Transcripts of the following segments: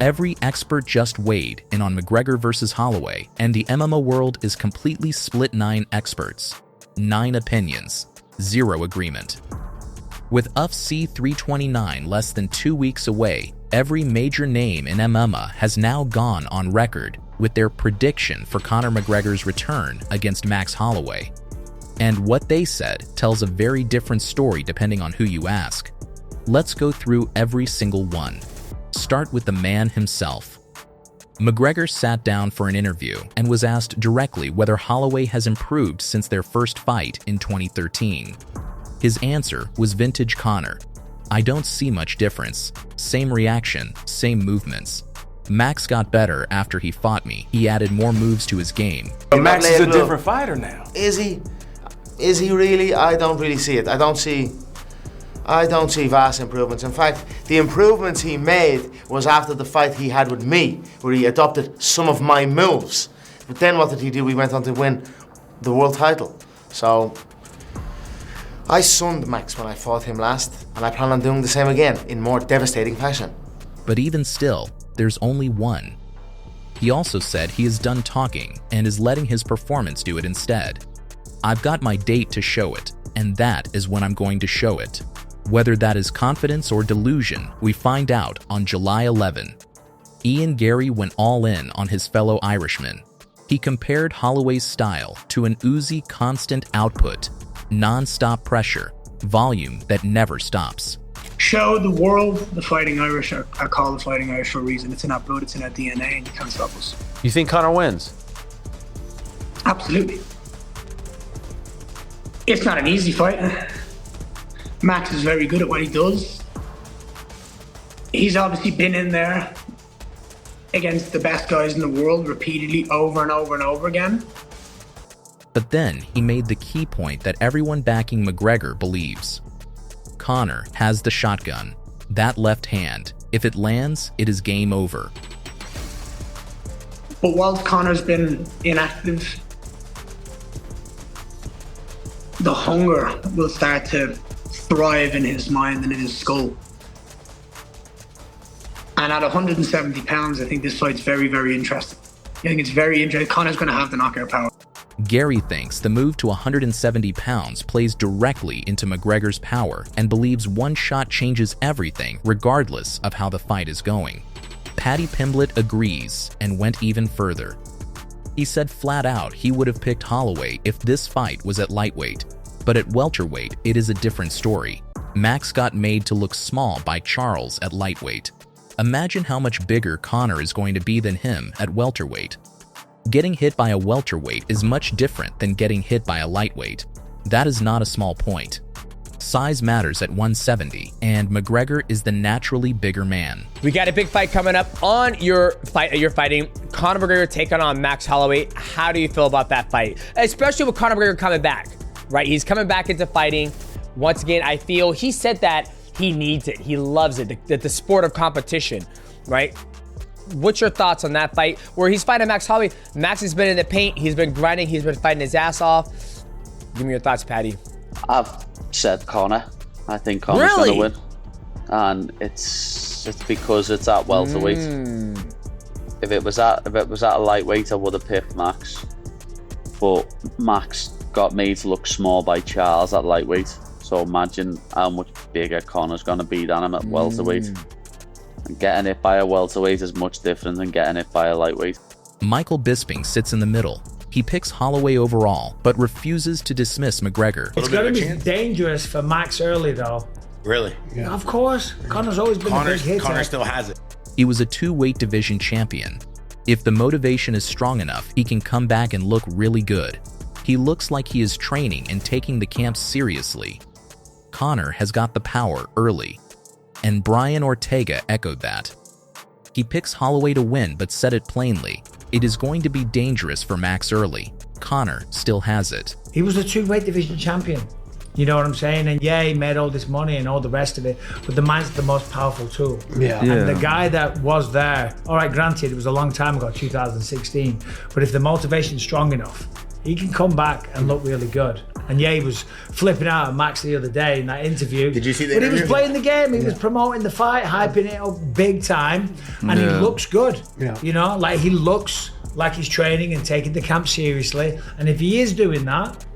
Every expert just weighed in on McGregor versus Holloway, and the MMA world is completely split. 9 experts, 9 opinions, 0 agreement. With UFC 329 less than 2 weeks away, every major name in MMA has now gone on record with their prediction for Conor McGregor's return against Max Holloway. And what they said tells a very different story depending on who you ask. Let's go through every single one. Start with the man himself. McGregor sat down for an interview and was asked directly whether Holloway has improved since their first fight in 2013. His answer was vintage Conor. I don't see much difference. Same reaction, same movements. Max got better after he fought me. He added more moves to his game. But Max is a different fighter now. Is he? Is he really? I don't really see it. I don't see vast improvements. In fact, the improvements he made was after the fight he had with me, where he adopted some of my moves. But then what did he do? We went on to win the world title. So I sunned Max when I fought him last, and I plan on doing the same again in more devastating fashion. But even still, there's only one. He also said he is done talking and is letting his performance do it instead. I've got my date to show it, and that is when I'm going to show it. Whether that is confidence or delusion, we find out on July 11. Garry went all in on his fellow Irishman. He compared Holloway's style to an Uzi constant output, non-stop pressure, volume that never stops. Show the world the Fighting Irish are called the Fighting Irish for a reason. It's in our blood, it's in our DNA, and you can't stop us. You think Conor wins? Absolutely. It's not an easy fight. Max is very good at what he does. He's obviously been in there against the best guys in the world repeatedly over and over and over again. But then he made the key point that everyone backing McGregor believes. Conor has the shotgun, that left hand. If it lands, it is game over. But whilst Conor's been inactive, the hunger will start to thrive in his mind and in his skull. And at 170 pounds, I think this fight's very, very interesting. I think it's very interesting. Conor's going to have the knockout power. Garry thinks the move to 170 pounds plays directly into McGregor's power and believes one shot changes everything regardless of how the fight is going. Paddy Pimblett agrees and went even further. He said flat out he would have picked Holloway if this fight was at lightweight, but at welterweight it is a different story. Max got made to look small by Charles at lightweight. Imagine how much bigger Conor is going to be than him at welterweight. Getting hit by a welterweight is much different than getting hit by a lightweight. That is not a small point. Size matters at 170, and McGregor is the naturally bigger man. We got a big fight coming up on your fight. You're fighting Conor McGregor taking on Max Holloway. How do you feel about that fight? Especially with Conor McGregor coming back, right? He's coming back into fighting. Once again, I feel he said that he needs it. He loves it, the sport of competition, right? What's your thoughts on that fight where he's fighting Max Holloway? Max has been in the paint. He's been grinding. He's been fighting his ass off. Give me your thoughts, Paddy. I've said Conor. I think Conor's going to win. And it's because it's at welterweight. If it was at a lightweight, I would have picked Max. But Max got made to look small by Charles at lightweight. So imagine how much bigger Conor's going to be than him at welterweight. And getting hit by a welterweight is much different than getting hit by a lightweight. Michael Bisping sits in the middle. He picks Holloway overall, but refuses to dismiss McGregor. It's going to be dangerous for Max early, though. Really? Yeah. Of course. Conor's always been a big hitter. Conor still has it. He was a 2-weight division champion. If the motivation is strong enough, he can come back and look really good. He looks like he is training and taking the camp seriously. Conor has got the power early. And Brian Ortega echoed that. He picks Holloway to win, but said it plainly. It is going to be dangerous for Max early. Conor still has it. He was a 2-weight division champion. You know what I'm saying? And yeah, he made all this money and all the rest of it, but the man's the most powerful tool. Yeah. And the guy that was there, all right, granted, it was a long time ago, 2016, but if the motivation's strong enough, he can come back and look really good. And yeah, he was flipping out at Max the other day in that interview. Did you see that? But he was playing the game. He was promoting the fight, hyping it up big time, and he looks good. Yeah. You know, like he looks like he's training and taking the camp seriously. And if he is doing that,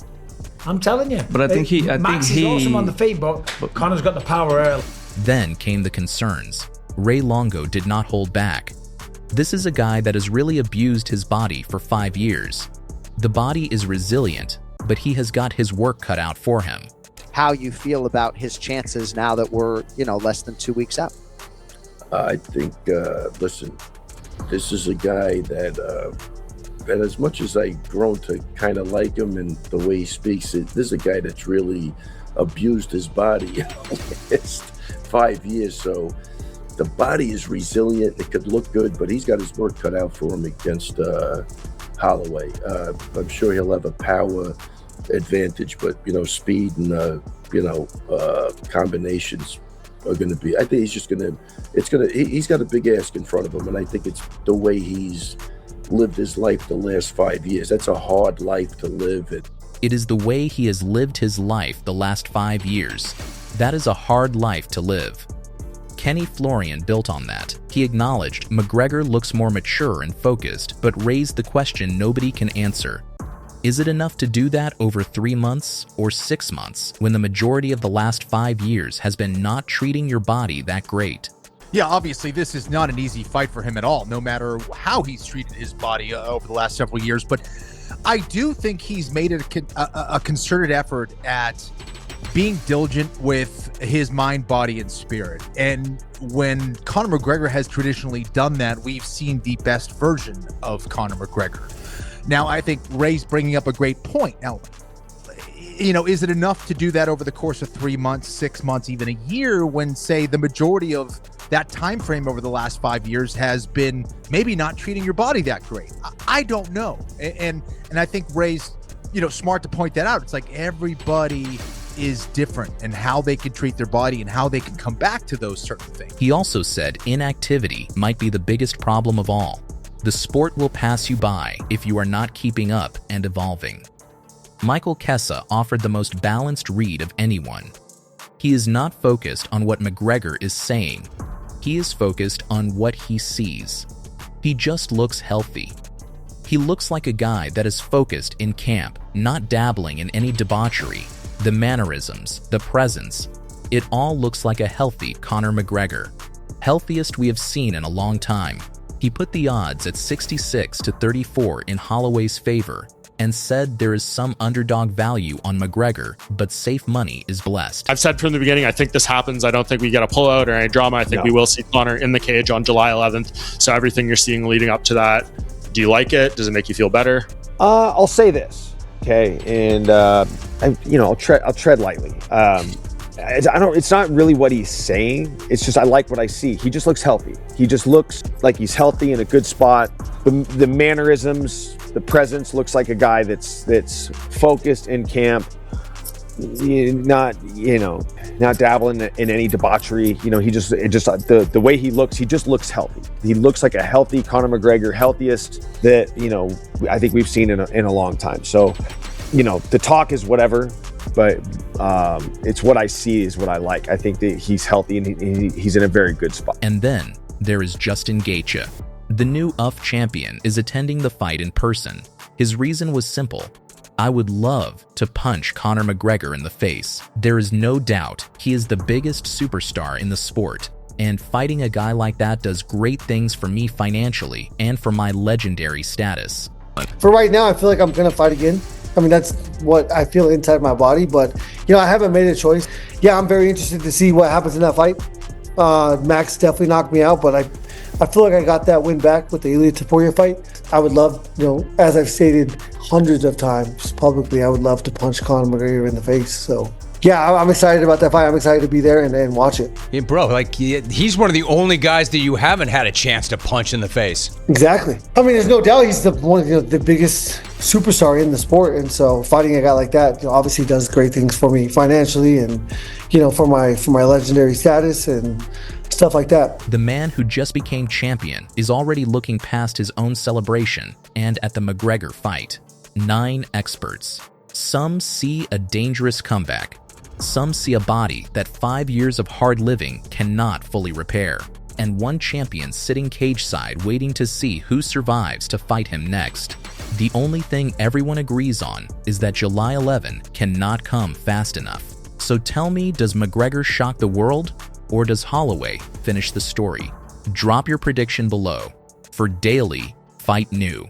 I'm telling you. But I think Max is awesome on the feet, but Conor's got the power early. Then came the concerns. Ray Longo did not hold back. This is a guy that has really abused his body for 5 years. The body is resilient, but he has got his work cut out for him. How you feel about his chances now that we're, less than 2 weeks out? I think, listen, this is a guy that as much as I've grown to kind of like him and the way he speaks, this is a guy that's really abused his body in the last 5 years. So the body is resilient. It could look good, but he's got his work cut out for him against Holloway. I'm sure he'll have a power advantage, but speed and combinations are going to be. I think he's got a big ask in front of him, and I think it's the way he's lived his life the last 5 years. That's a hard life to live. It is the way he has lived his life the last 5 years. That is a hard life to live. Kenny Florian built on that. He acknowledged McGregor looks more mature and focused, but raised the question nobody can answer. Is it enough to do that over 3 months or 6 months when the majority of the last 5 years has been not treating your body that great? Yeah, obviously this is not an easy fight for him at all, no matter how he's treated his body over the last several years. But I do think he's made it a concerted effort at being diligent with his mind, body, and spirit. And when Conor McGregor has traditionally done that, we've seen the best version of Conor McGregor. Now, I think Ray's bringing up a great point. Now, is it enough to do that over the course of 3 months, 6 months, even a year, when, say, the majority of that time frame over the last 5 years has been maybe not treating your body that great? I don't know. And I think Ray's, smart to point that out. It's like everybody is different and how they can treat their body and how they can come back to those certain things. He also said inactivity might be the biggest problem of all. The sport will pass you by if you are not keeping up and evolving. Michael Kessa offered the most balanced read of anyone. He is not focused on what McGregor is saying. He is focused on what he sees. He just looks healthy. He looks like a guy that is focused in camp, not dabbling in any debauchery. The mannerisms, the presence, it all looks like a healthy Conor McGregor. Healthiest we have seen in a long time. He put the odds at 66-34 in Holloway's favor and said there is some underdog value on McGregor, but safe money is blessed. I've said from the beginning, I think this happens. I don't think we get a pullout or any drama. I think we will see Conor in the cage on July 11th. So everything you're seeing leading up to that, do you like it? Does it make you feel better? I'll say this, okay, and I'll tread lightly. It's not really what he's saying. It's just I like what I see. He just looks healthy. He just looks like he's healthy in a good spot. The mannerisms, the presence looks like a guy that's focused in camp. Not dabbling in any debauchery. The way he looks, he just looks healthy. He looks like a healthy Conor McGregor, healthiest that I think we've seen in a long time. So, the talk is whatever, but it's what I see is what I like. I think that he's healthy and he's in a very good spot. And then there is Justin Gaethje. The new UF champion is attending the fight in person. His reason was simple. I would love to punch Conor McGregor in the face. There is no doubt he is the biggest superstar in the sport, and fighting a guy like that does great things for me financially and for my legendary status. For right now, I feel like I'm going to fight again. I mean, that's what I feel inside my body, but, I haven't made a choice. Yeah, I'm very interested to see what happens in that fight. Max definitely knocked me out, but I feel like I got that win back with the Ilya Topuria fight. I would love, as I've stated hundreds of times publicly, I would love to punch Conor McGregor in the face. So, yeah, I'm excited about that fight. I'm excited to be there and watch it. Yeah, bro, he's one of the only guys that you haven't had a chance to punch in the face. Exactly. I mean, there's no doubt he's one of the biggest superstar in the sport, and so fighting a guy like that, obviously does great things for me financially, and for my legendary status and stuff like that. The man who just became champion is already looking past his own celebration and at the McGregor fight. 9 experts. Some see a dangerous comeback. Some see a body that 5 years of hard living cannot fully repair. And one champion sitting cage-side waiting to see who survives to fight him next. The only thing everyone agrees on is that July 11 cannot come fast enough. So tell me, does McGregor shock the world, or does Holloway finish the story? Drop your prediction below. For Daily Fight New.